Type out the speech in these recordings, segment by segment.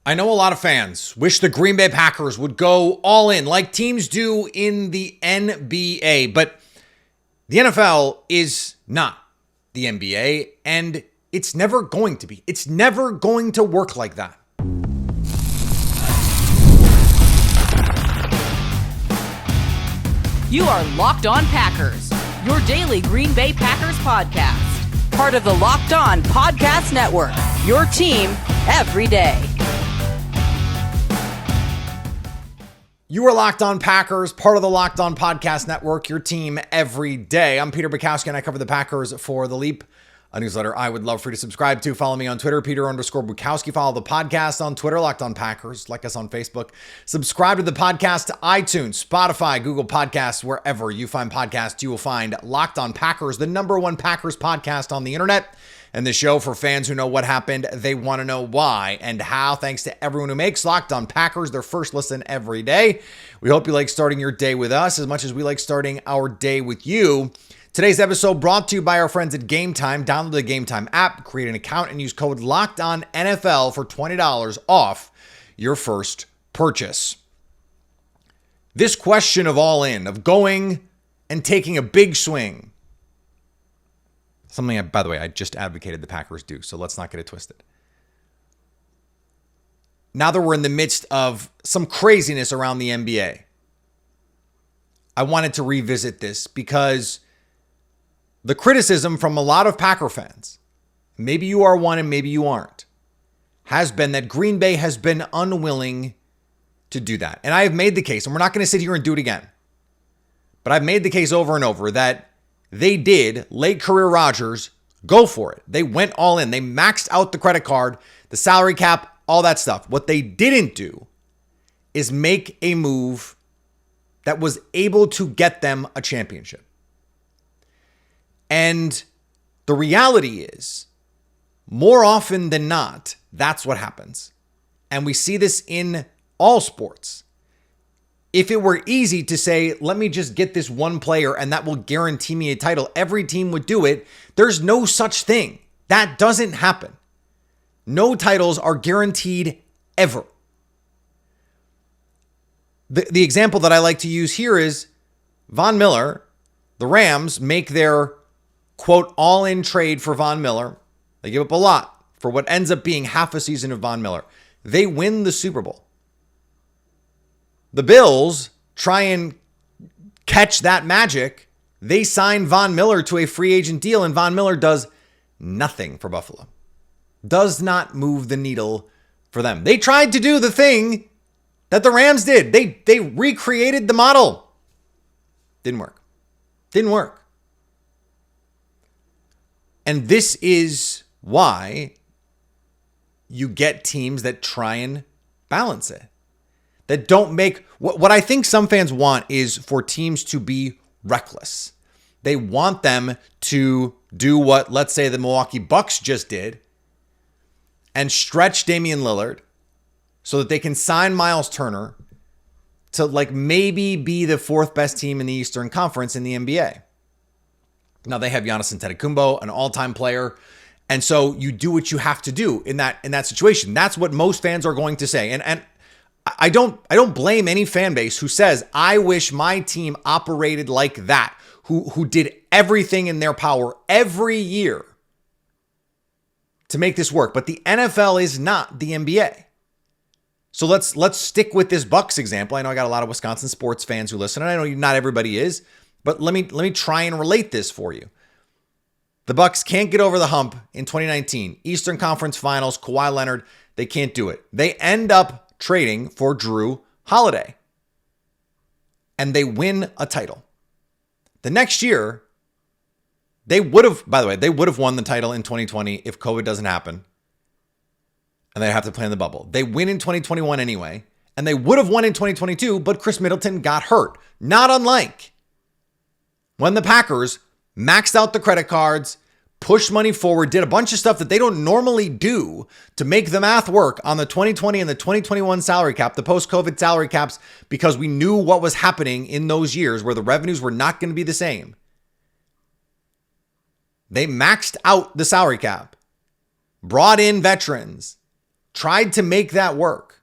I know a lot of fans wish the Green Bay Packers would go all in like teams do in the NBA, but the NFL is not the NBA, and it's never going to be. It's never going to work like that. You are Locked On Packers, your daily Green Bay Packers podcast. Part of the Locked On Podcast Network, your team every day. You are Locked On Packers, part of the Locked On Podcast Network, your team every day. I'm Peter Bukowski, and I cover the Packers for The Leap, a newsletter I would love for you to subscribe to. Follow me on Twitter, Peter_Bukowski. Follow the podcast on Twitter, Locked On Packers. Like us on Facebook. Subscribe to the podcast to iTunes, Spotify, Google Podcasts, wherever you find podcasts, you will find Locked On Packers, the #1 Packers podcast on the internet. And the show for fans who know what happened, they want to know why and how. Thanks to everyone who makes Locked On Packers their first listen every day. We hope you like starting your day with us as much as we like starting our day with you. Today's episode brought to you by our friends at Game Time. Download the Game Time app, create an account, and use code LOCKEDONNFL for $20 off your first purchase. This question of all in, of going and taking a big swing, something, by the way, I just advocated the Packers do, so let's not get it twisted. Now that we're in the midst of some craziness around the NBA, I wanted to revisit this because the criticism from a lot of Packer fans, maybe you are one and maybe you aren't, has been that Green Bay has been unwilling to do that. And I have made the case, and we're not going to sit here and do it again, but I've made the case over and over that they did, late career Rodgers, go for it. They went all in. They maxed out the credit card, the salary cap, all that stuff. What they didn't do is make a move that was able to get them a championship. And the reality is, more often than not, that's what happens. And we see this in all sports. If it were easy to say, let me just get this one player and that will guarantee me a title, every team would do it. There's no such thing. That doesn't happen. No titles are guaranteed ever. The example that I like to use here is Von Miller. The Rams make their, quote, all-in trade for Von Miller. They give up a lot for what ends up being half a season of Von Miller. They win the Super Bowl. The Bills try and catch that magic. They sign Von Miller to a free agent deal, and Von Miller does nothing for Buffalo. Does not move the needle for them. They tried to do the thing that the Rams did. They recreated the model. Didn't work. Didn't work. And this is why you get teams that try and balance it. That don't make, what I think some fans want is for teams to be reckless. They want them to do what, let's say, the Milwaukee Bucks just did and stretch Damian Lillard so that they can sign Miles Turner to maybe be the fourth best team in the Eastern Conference in the NBA. Now they have Giannis Antetokounmpo, an all-time player. And so you do what you have to do in that situation. That's what most fans are going to say. And I don't blame any fan base who says, I wish my team operated like that, who did everything in their power every year to make this work. But the NFL is not the NBA. So let's stick with this Bucks example. I know I got a lot of Wisconsin sports fans who listen, and I know not everybody is, but let me try and relate this for you. The Bucks can't get over the hump in 2019. Eastern Conference Finals, Kawhi Leonard, they can't do it. They end up trading for Drew Holiday. And they win a title. The next year, they would have won the title in 2020 if COVID doesn't happen. And they have to play in the bubble. They win in 2021 anyway. And they would have won in 2022, but Chris Middleton got hurt. Not unlike when the Packers maxed out the credit cards, pushed money forward, did a bunch of stuff that they don't normally do to make the math work on the 2020 and the 2021 salary cap, the post-COVID salary caps, because we knew what was happening in those years where the revenues were not going to be the same. They maxed out the salary cap, brought in veterans, tried to make that work.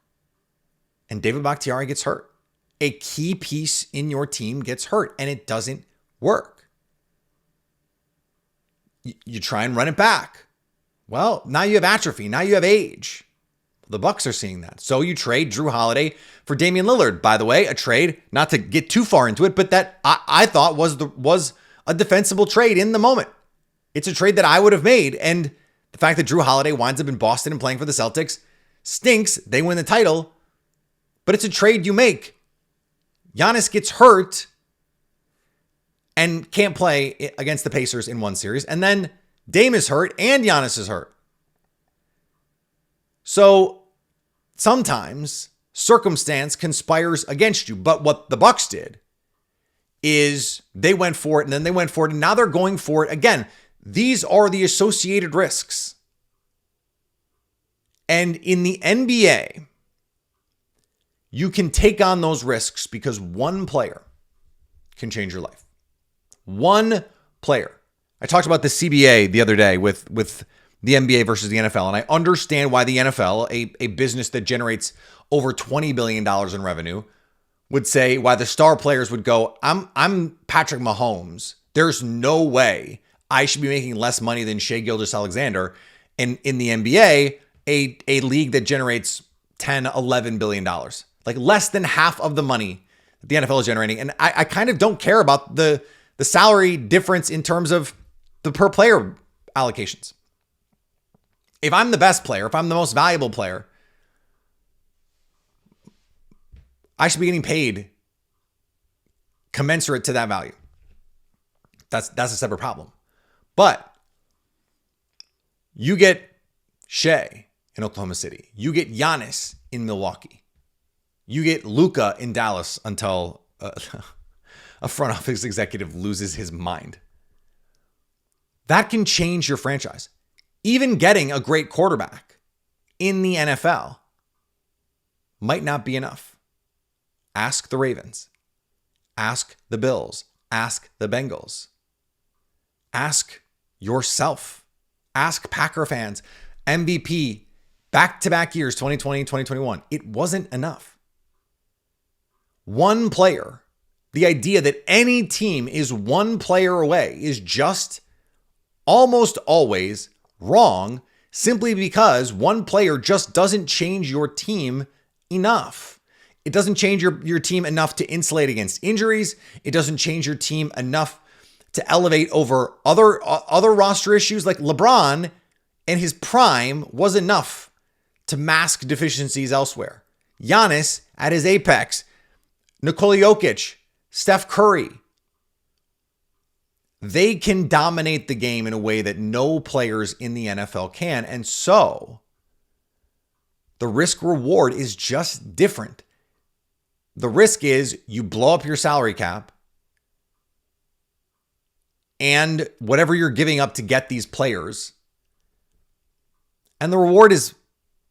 And David Bakhtiari gets hurt. A key piece in your team gets hurt, and it doesn't work. You try and run it back. Well, now you have atrophy. Now you have age. The Bucks are seeing that. So you trade Drew Holiday for Damian Lillard. By the way, a trade, not to get too far into it, but that I thought was a defensible trade in the moment. It's a trade that I would have made. And the fact that Drew Holiday winds up in Boston and playing for the Celtics stinks. They win the title. But it's a trade you make. Giannis gets hurt and can't play against the Pacers in one series. And then Dame is hurt and Giannis is hurt. So sometimes circumstance conspires against you. But what the Bucks did is they went for it and then they went for it and now they're going for it again. These are the associated risks. And in the NBA, you can take on those risks because one player can change your life. One player. I talked about the CBA the other day with the NBA versus the NFL, and I understand why the NFL, a business that generates over $20 billion in revenue, would say why the star players would go, I'm Patrick Mahomes. There's no way I should be making less money than Shai Gilgeous-Alexander. And in the NBA, a league that generates $10, $11 billion. Like less than half of the money that the NFL is generating. And I kind of don't care about the salary difference in terms of the per player allocations. If I'm the best player, if I'm the most valuable player, I should be getting paid commensurate to that value. That's a separate problem. But you get Shai in Oklahoma City. You get Giannis in Milwaukee. You get Luka in Dallas until a front office executive loses his mind. That can change your franchise. Even getting a great quarterback in the NFL might not be enough. Ask the Ravens. Ask the Bills. Ask the Bengals. Ask yourself. Ask Packer fans. MVP, back-to-back years, 2020 and 2021. It wasn't enough. One player, the idea that any team is one player away is just almost always wrong, simply because one player just doesn't change your team enough. It doesn't change your team enough to insulate against injuries. It doesn't change your team enough to elevate over other roster issues. Like LeBron and his prime was enough to mask deficiencies elsewhere. Giannis at his apex, Nikola Jokic, Steph Curry, they can dominate the game in a way that no players in the NFL can. And so the risk reward is just different. The risk is you blow up your salary cap and whatever you're giving up to get these players. And the reward is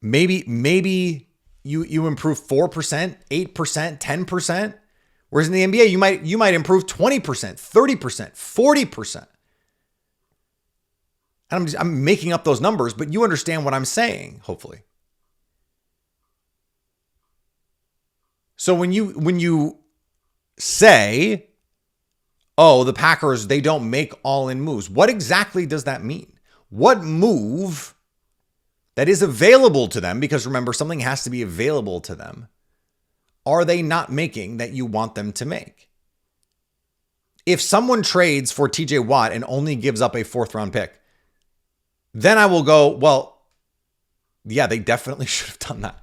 maybe you improve 4%, 8%, 10%. Whereas in the NBA, you might improve 20%, 30%, 40%. And I'm making up those numbers, but you understand what I'm saying, hopefully. So when you say, oh, the Packers, they don't make all-in moves, what exactly does that mean? What move that is available to them, because remember, something has to be available to them, are they not making that you want them to make? If someone trades for TJ Watt and only gives up a 4th round pick, then I will go, well, yeah, they definitely should have done that.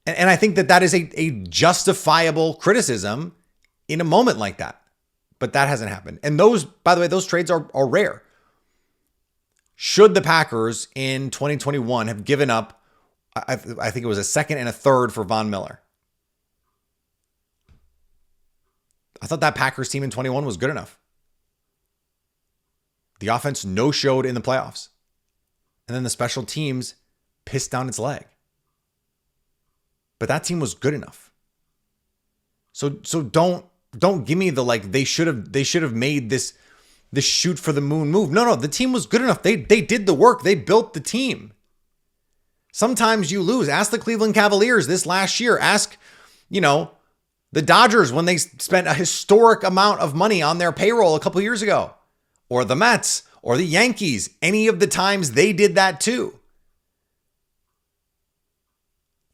And I think that is a justifiable criticism in a moment like that. But that hasn't happened. And those, by the way, those trades are rare. Should the Packers in 2021 have given up, I think it was a 2nd and a 3rd for Von Miller. I thought that Packers team in 21 was good enough. The offense no-showed in the playoffs. And then the special teams pissed down its leg. But that team was good enough. So don't give me the they should have made this shoot for the moon move. No, the team was good enough. They did the work. They built the team. Sometimes you lose. Ask the Cleveland Cavaliers this last year. Ask, the Dodgers when they spent a historic amount of money on their payroll a couple years ago. Or the Mets or the Yankees. Any of the times they did that too.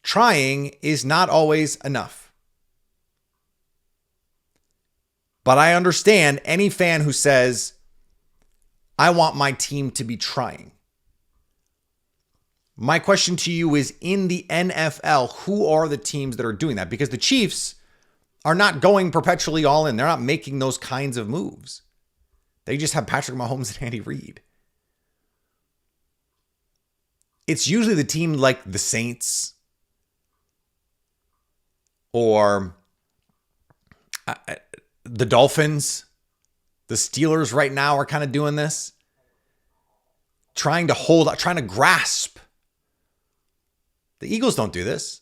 Trying is not always enough. But I understand any fan who says, I want my team to be trying. My question to you is, in the NFL, who are the teams that are doing that? Because the Chiefs are not going perpetually all in. They're not making those kinds of moves. They just have Patrick Mahomes and Andy Reid. It's usually the team like the Saints or the Dolphins. The Steelers right now are kind of doing this. Trying to grasp. The Eagles don't do this.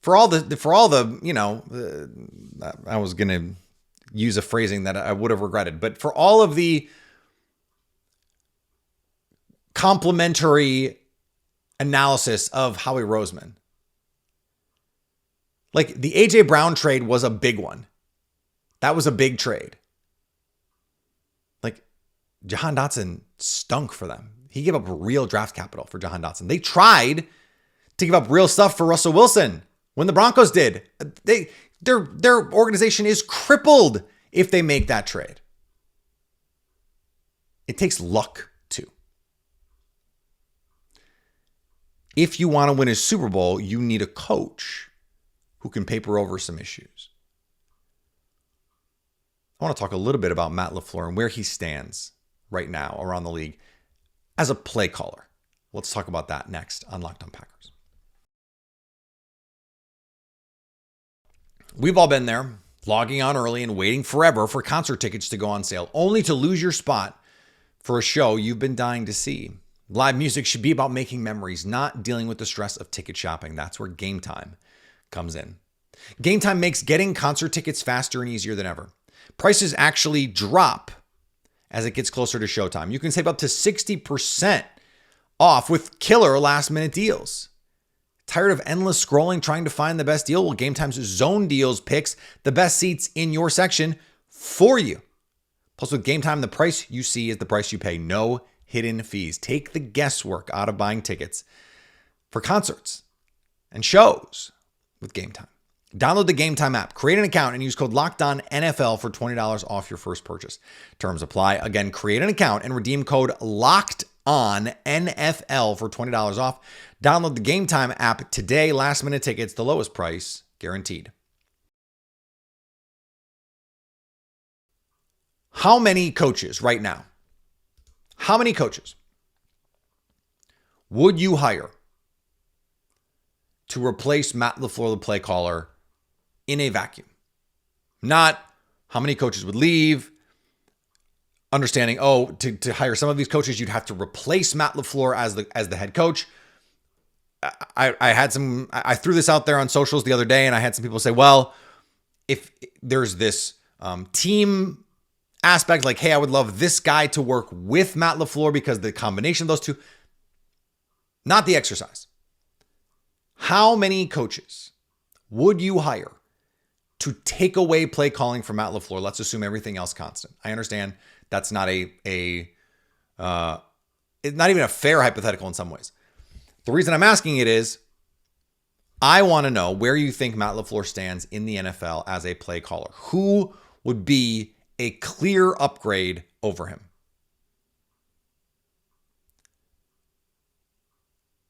I was going to use a phrasing that I would have regretted, but for all of the complimentary analysis of Howie Roseman, like the AJ Brown trade was a big one. That was a big trade. Like Jahan Dotson stunk for them. He gave up real draft capital for Jahan Dotson. They tried to give up real stuff for Russell Wilson when the Broncos did. Their organization is crippled if they make that trade. It takes luck too. If you want to win a Super Bowl, you need a coach who can paper over some issues. I want to talk a little bit about Matt LaFleur and where he stands right now around the league as a play caller. Let's talk about that next on Locked On Packers. We've all been there, logging on early and waiting forever for concert tickets to go on sale, only to lose your spot for a show you've been dying to see. Live music should be about making memories, not dealing with the stress of ticket shopping. That's where Game Time comes in. Game Time makes getting concert tickets faster and easier than ever. Prices actually drop as it gets closer to showtime. You can save up to 60% off with killer last-minute deals. Tired of endless scrolling trying to find the best deal? Well, Game Time's Zone Deals picks the best seats in your section for you. Plus, with Game Time, the price you see is the price you pay. No hidden fees. Take the guesswork out of buying tickets for concerts and shows with Game Time. Download the Game Time app, create an account, and use code LOCKEDONNFL for $20 off your first purchase. Terms apply. Again, create an account and redeem code LOCKEDONNFL for $20 off. Download the Game Time app today. Last minute tickets, the lowest price guaranteed. How many coaches right now? How many coaches would you hire to replace Matt LaFleur, the play caller, in a vacuum? Not how many coaches would leave. Understanding, to hire some of these coaches, you'd have to replace Matt LaFleur as the head coach. I threw this out there on socials the other day, and I had some people say, well, if there's this team aspect, like, hey, I would love this guy to work with Matt LaFleur because the combination of those two, not the exercise. How many coaches would you hire to take away play calling from Matt LaFleur? Let's assume everything else constant. I understand that's not it's not even a fair hypothetical in some ways. The reason I'm asking it is I want to know where you think Matt LaFleur stands in the NFL as a play caller. Who would be a clear upgrade over him?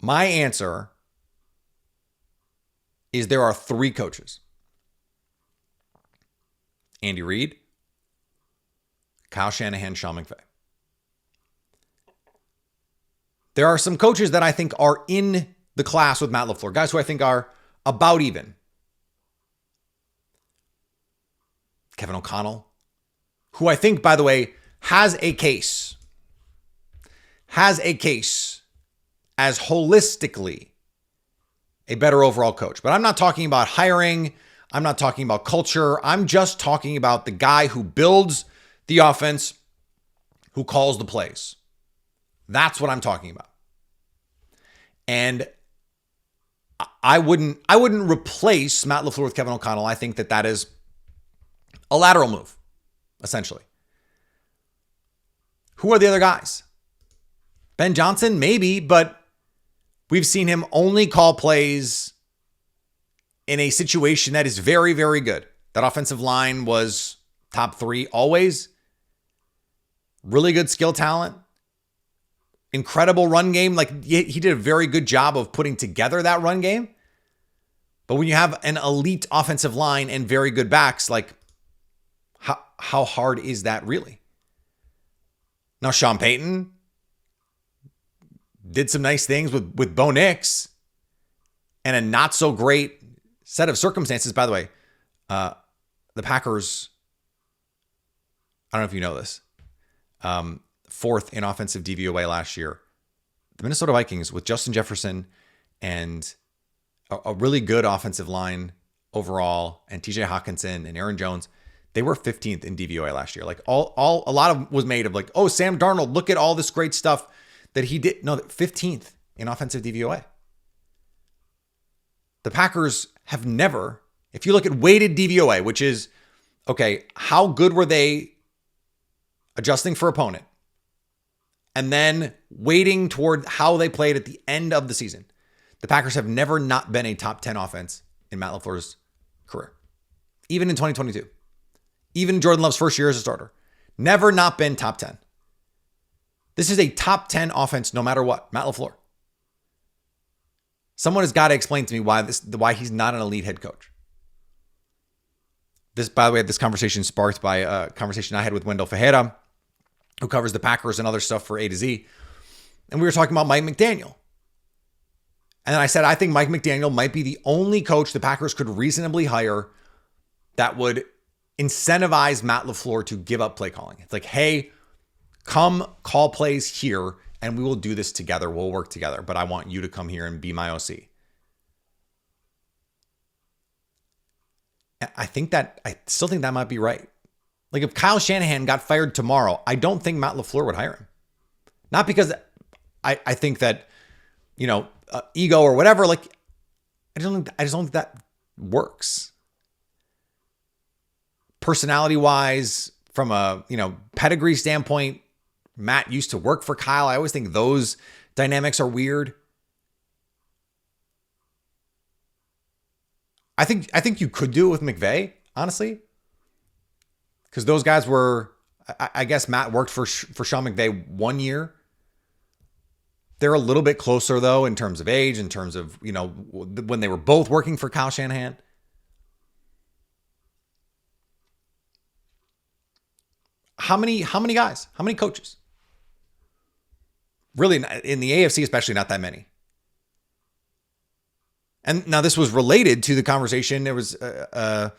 My answer is there are three coaches. Andy Reid, Kyle Shanahan, Sean McVay. There are some coaches that I think are in the class with Matt LaFleur, guys who I think are about even. Kevin O'Connell, who I think, by the way, has a case as holistically a better overall coach. But I'm not talking about hiring. I'm not talking about culture. I'm just talking about the guy who builds the offense, who calls the plays. That's what I'm talking about. And I wouldn't replace Matt LaFleur with Kevin O'Connell. I think that is a lateral move, essentially. Who are the other guys? Ben Johnson, maybe, but we've seen him only call plays in a situation that is very, very good. That offensive line was top 3 always. Really good skill talent. Incredible run game. Like, he did a very good job of putting together that run game. But when you have an elite offensive line and very good backs, like, how hard is that really? Now, Sean Payton did some nice things with Bo Nix and a not so great set of circumstances. By the way, the Packers, I don't know if you know this, 4th in offensive DVOA last year. The Minnesota Vikings with Justin Jefferson and a really good offensive line overall, and TJ Hawkinson and Aaron Jones, they were 15th in DVOA last year. Like a lot of was made of like, oh, Sam Darnold, look at all this great stuff that he did. No, 15th in offensive DVOA. The Packers have never, if you look at weighted DVOA, which is, okay, how good were they adjusting for opponent? And then weighting toward how they played at the end of the season. The Packers have never not been a top 10 offense in Matt LaFleur's career. Even in 2022. Even Jordan Love's first year as a starter. Never not been top 10. This is a top 10 offense no matter what. Matt LaFleur. Someone has got to explain to me why he's not an elite head coach. This, by the way, this conversation sparked by a conversation I had with Wendell Fajeda, who covers the Packers and other stuff for A to Z. And we were talking about Mike McDaniel. And then I said, I think Mike McDaniel might be the only coach the Packers could reasonably hire that would incentivize Matt LaFleur to give up play calling. It's like, hey, come call plays here and we will do this together. We'll work together, but I want you to come here and be my OC. I still think that might be right. Like if Kyle Shanahan got fired tomorrow, I don't think Matt LaFleur would hire him. Not because I think that, ego or whatever. Like I just don't think that works. Personality wise, from a pedigree standpoint, Matt used to work for Kyle. I always think those dynamics are weird. I think you could do it with McVay, honestly, because those guys were. I guess Matt worked for Sean McVay 1 year. They're a little bit closer though in terms of age, in terms of when they were both working for Kyle Shanahan. How many guys? How many coaches? Really, in the AFC especially, not that many. And now this was related to the conversation. There was a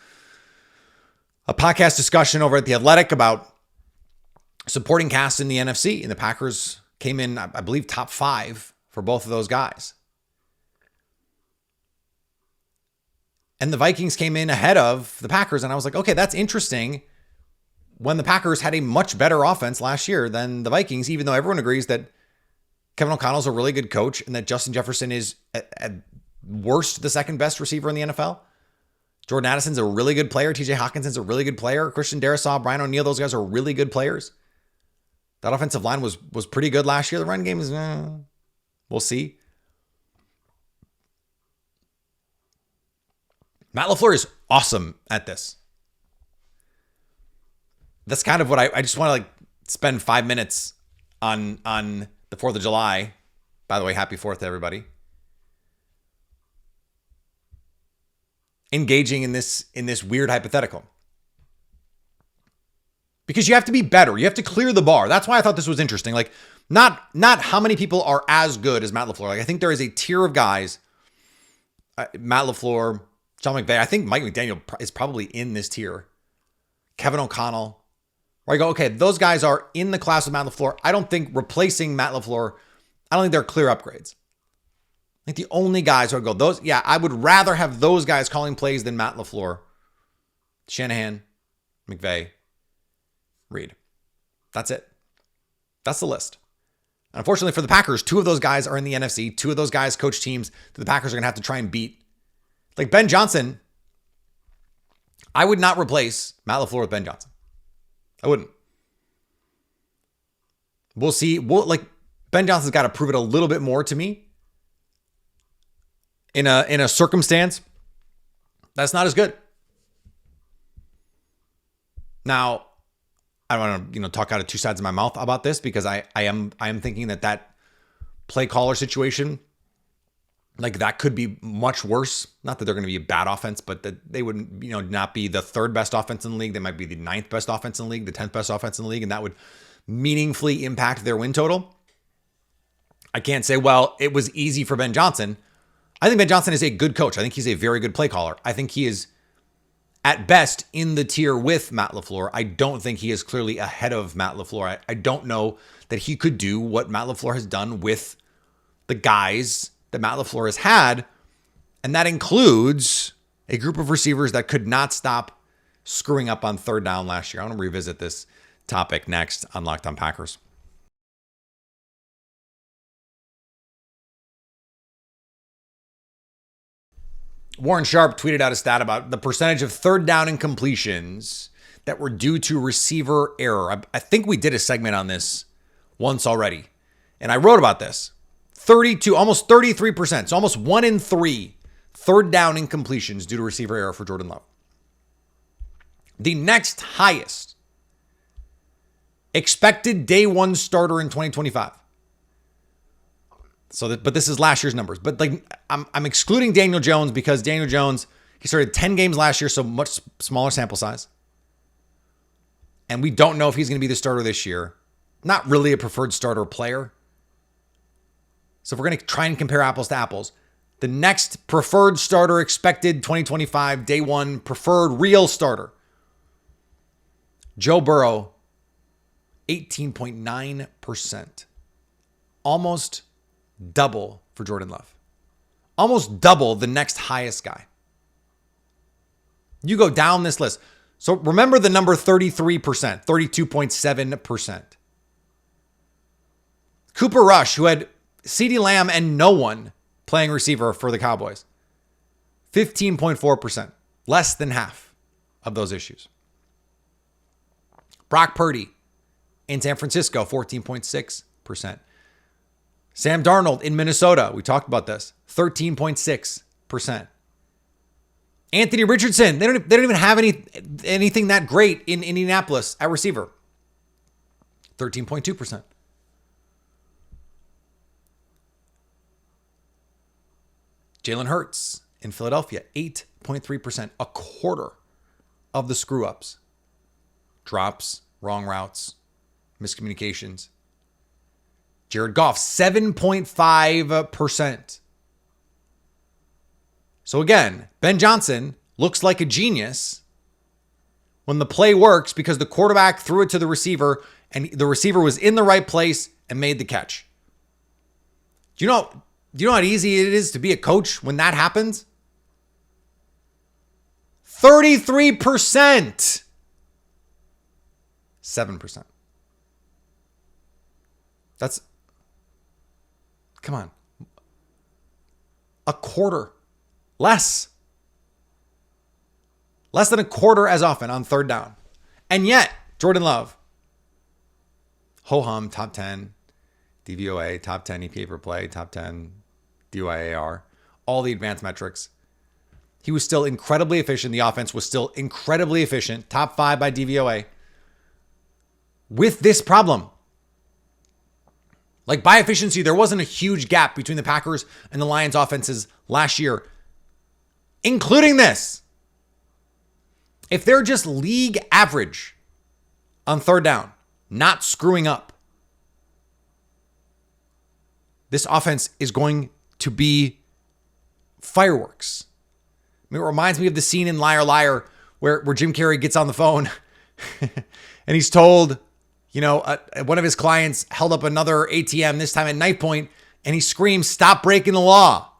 podcast discussion over at The Athletic about supporting cast in the NFC. And the Packers came in, I believe, top 5 for both of those guys. And the Vikings came in ahead of the Packers. And I was like, okay, that's interesting. When the Packers had a much better offense last year than the Vikings, even though everyone agrees that Kevin O'Connell's a really good coach and that Justin Jefferson is at worst the second best receiver in the NFL. Jordan Addison's a really good player. TJ Hawkinson's a really good player. Christian Darrisaw, Brian O'Neill, those guys are really good players. That offensive line was pretty good last year. The run game is, we'll see. Matt LaFleur is awesome at this. That's kind of what I just want to spend 5 minutes on the 4th of July. By the way, happy 4th to everybody. Engaging in this weird hypothetical. Because you have to be better. You have to clear the bar. That's why I thought this was interesting. Like, not how many people are as good as Matt LaFleur. Like, I think there is a tier of guys, Matt LaFleur, Sean McVay. I think Mike McDaniel is probably in this tier. Kevin O'Connell. Where I go, okay, those guys are in the class of Matt LaFleur. I don't think replacing Matt LaFleur, I don't think they're clear upgrades. I think the only guys who would go, I would rather have those guys calling plays than Matt LaFleur. Shanahan, McVay, Reed. That's it. That's the list. Unfortunately for the Packers, 2 of those guys are in the NFC. 2 of those guys coach teams that the Packers are going to have to try and beat. Like Ben Johnson, I would not replace Matt LaFleur with Ben Johnson. I wouldn't. We'll see. Ben Johnson's got to prove it a little bit more to me in a circumstance that's not as good. Now, I don't want to talk out of 2 sides of my mouth about this because I am thinking that play caller situation, like that could be much worse. Not that they're going to be a bad offense, but that they would not be the 3rd best offense in the league. They might be the 9th best offense in the league, the 10th best offense in the league, and that would meaningfully impact their win total. I can't say, well, it was easy for Ben Johnson. I think Ben Johnson is a good coach. I think he's a very good play caller. I think he is at best in the tier with Matt LaFleur. I don't think he is clearly ahead of Matt LaFleur. I don't know that he could do what Matt LaFleur has done with the guys that Matt LaFleur has had. And that includes a group of receivers that could not stop screwing up on 3rd down last year. I want to revisit this topic next on Locked On Packers. Warren Sharp tweeted out a stat about the percentage of 3rd down incompletions that were due to receiver error. I think we did a segment on this once already, and I wrote about this. 32, almost 33%, so almost 1 in 3 3rd down incompletions due to receiver error for Jordan Love. The next highest expected day 1 starter in 2025. But this is last year's numbers. But I'm excluding Daniel Jones because Daniel Jones, he started 10 games last year, so much smaller sample size. And we don't know if he's going to be the starter this year. Not really a preferred starter player. So if we're going to try and compare apples to apples, the next preferred starter expected 2025, day 1, preferred real starter. Joe Burrow, 18.9%. Almost double for Jordan Love. Almost double the next highest guy. You go down this list. So remember the number 33%, 32.7%. Cooper Rush, who had CeeDee Lamb and no one playing receiver for the Cowboys. 15.4%. Less than half of those issues. Brock Purdy in San Francisco, 14.6%. Sam Darnold in Minnesota, we talked about this, 13.6%. Anthony Richardson, they don't even have anything that great in Indianapolis at receiver, 13.2%. Jalen Hurts in Philadelphia, 8.3%, a quarter of the screw-ups. Drops, wrong routes, miscommunications. Jared Goff, 7.5%. So again, Ben Johnson looks like a genius when the play works because the quarterback threw it to the receiver and the receiver was in the right place and made the catch. Do you know how easy it is to be a coach when that happens? 33%. 7%. Come on. A quarter. Less than a quarter as often on 3rd down. And yet, Jordan Love, ho-hum, top 10, DVOA, top 10 EPA per play, top 10 DYAR, all the advanced metrics. He was still incredibly efficient. The offense was still incredibly efficient. Top 5 by DVOA. With this problem. Like by efficiency, there wasn't a huge gap between the Packers and the Lions offenses last year, including this. If they're just league average on 3rd down, not screwing up, this offense is going to be fireworks. I mean, it reminds me of the scene in Liar Liar where Jim Carrey gets on the phone and he's told, one of his clients held up another ATM, this time at knife point, and he screams, "Stop breaking the law."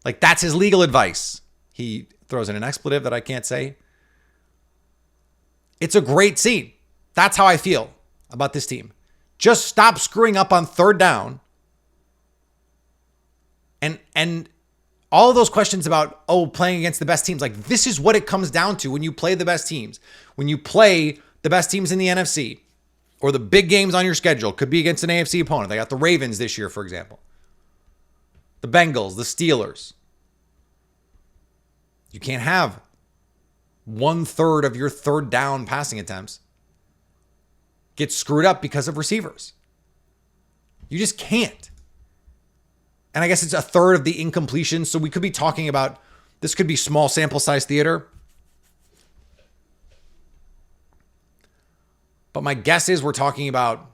Like that's his legal advice. He throws in an expletive that I can't say. It's a great scene. That's how I feel about this team. Just stop screwing up on third down. And all of those questions about, playing against the best teams, like this is what it comes down to when you play the best teams. When you play the best teams in the NFC or the big games on your schedule, could be against an AFC opponent. They got the Ravens this year, for example. The Bengals, the Steelers. You can't have 1/3 of your third down passing attempts get screwed up because of receivers. You just can't. And I guess it's 1/3 of the incompletion. So we could be talking about, this could be small sample size theater. But my guess is we're talking about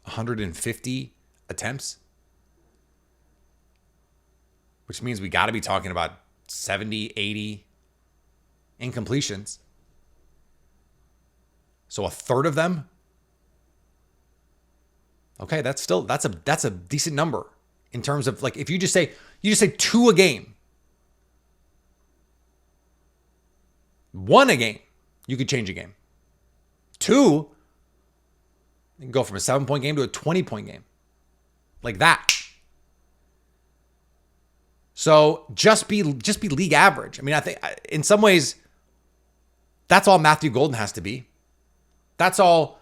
150 attempts, which means we got to be talking about 70, 80 incompletions. So 1/3 of them. Okay, that's a decent number in terms of, like, if you just say 2 a game, 1 a game, you could change a game. 2, you can go from a 7-point game to a 20-point game, like that. So just be league average. I mean, I think in some ways that's all Matthew Golden has to be. That's all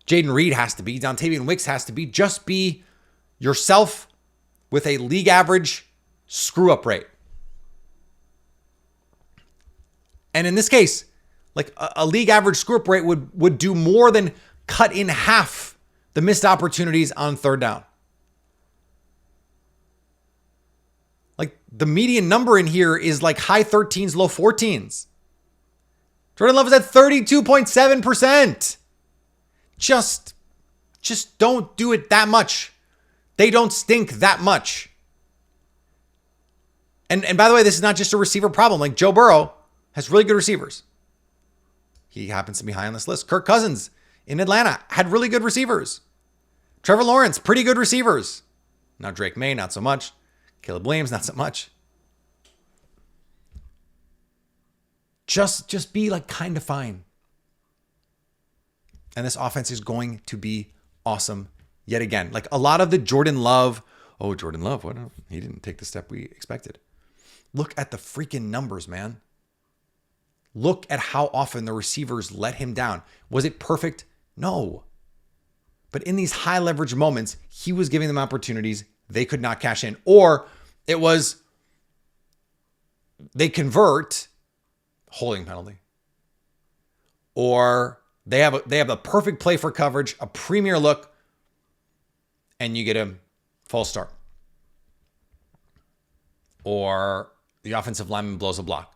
Jaden Reed has to be. Dontavian Wicks has to be. Just be yourself with a league average screw-up rate. And in this case, like a league average screw-up rate would do more than cut in half the missed opportunities on third down. Like the median number in here is like high 13s, low 14s. Jordan Love is at 32.7%. Just don't do it that much. They don't stink that much. And by the way, this is not just a receiver problem. Like Joe Burrow has really good receivers. He happens to be high on this list. Kirk Cousins in Atlanta had really good receivers. Trevor Lawrence, pretty good receivers. Now Drake May, not so much. Caleb Williams, not so much. Just be like kind of fine. And this offense is going to be awesome yet again. Like a lot of the Jordan Love, what? He didn't take the step we expected. Look at the freaking numbers, man. Look at how often the receivers let him down. Was it perfect? No. But in these high leverage moments, he was giving them opportunities they could not cash in. Or it was they convert, holding penalty. Or they have a perfect play for coverage, a premier look, and you get a false start. Or the offensive lineman blows a block.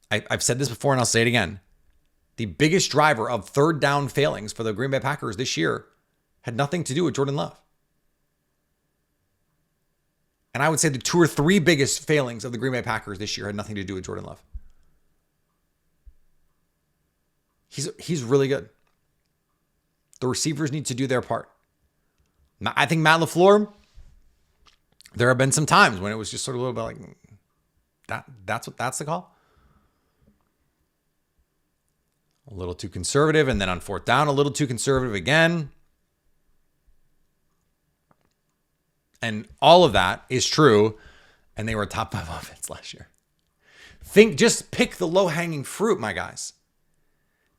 I've said this before and I'll say it again. The biggest driver of third down failings for the Green Bay Packers this year had nothing to do with Jordan Love. And I would say the 2 or 3 biggest failings of the Green Bay Packers this year had nothing to do with Jordan Love. He's really good. The receivers need to do their part. I think Matt LaFleur, there have been some times when it was just sort of a little bit like, that's the call. A little too conservative, and then on fourth down, a little too conservative again. And all of that is true, and they were a top 5 offense last year. Just pick the low-hanging fruit, my guys.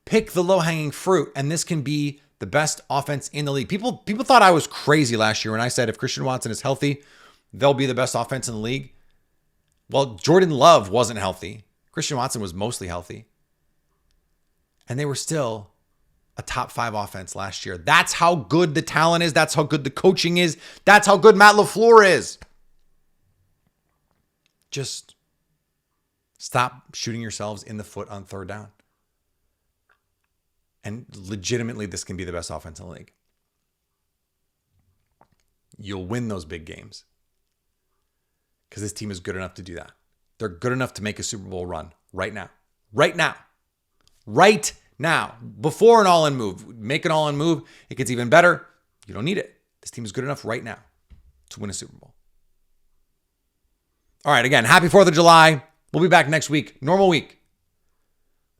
Pick the low-hanging fruit, and this can be the best offense in the league. People thought I was crazy last year when I said if Christian Watson is healthy, they'll be the best offense in the league. Well, Jordan Love wasn't healthy. Christian Watson was mostly healthy. And they were still a top 5 offense last year. That's how good the talent is. That's how good the coaching is. That's how good Matt LaFleur is. Just stop shooting yourselves in the foot on third down. And legitimately, this can be the best offense in the league. You'll win those big games because this team is good enough to do that. They're good enough to make a Super Bowl run right now. Right now. Right now. Before an all-in move. Make an all-in move. It gets even better. You don't need it. This team is good enough right now to win a Super Bowl. All right, again, happy 4th of July. We'll be back next week. Normal week.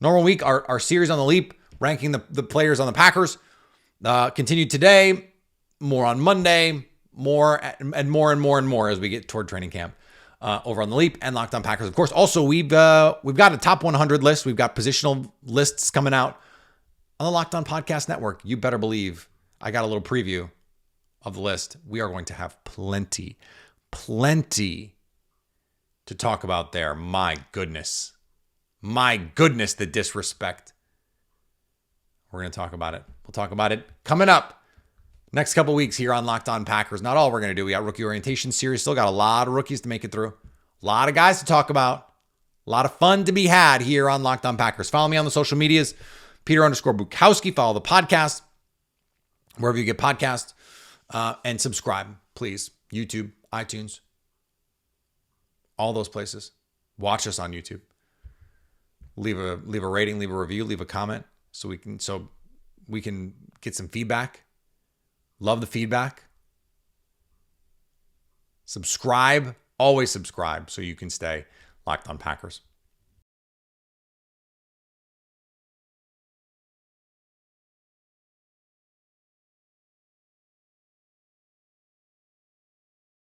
Our series on the Leap. ranking the players on the Packers. Continued today, more on Monday, more as we get toward training camp over on the Leap and Locked On Packers. Of course, also we've got a top 100 list. We've got positional lists coming out on the Locked On Podcast Network. You better believe I got a little preview of the list. We are going to have plenty to talk about there. My goodness, the disrespect. We're going to talk about it. We'll talk about it coming up next couple weeks here on Locked On Packers. Not all we're going to do. We got rookie orientation series. Still got a lot of rookies to make it through. A lot of guys to talk about. A lot of fun to be had here on Locked On Packers. Follow me on the social medias. Peter_Bukowski. Follow the podcast wherever you get podcasts. And subscribe, please. YouTube, iTunes, all those places. Watch us on YouTube. Leave a rating, leave a review, leave a comment so we can get some feedback. Love the feedback. Subscribe, always subscribe so you can stay Locked On Packers.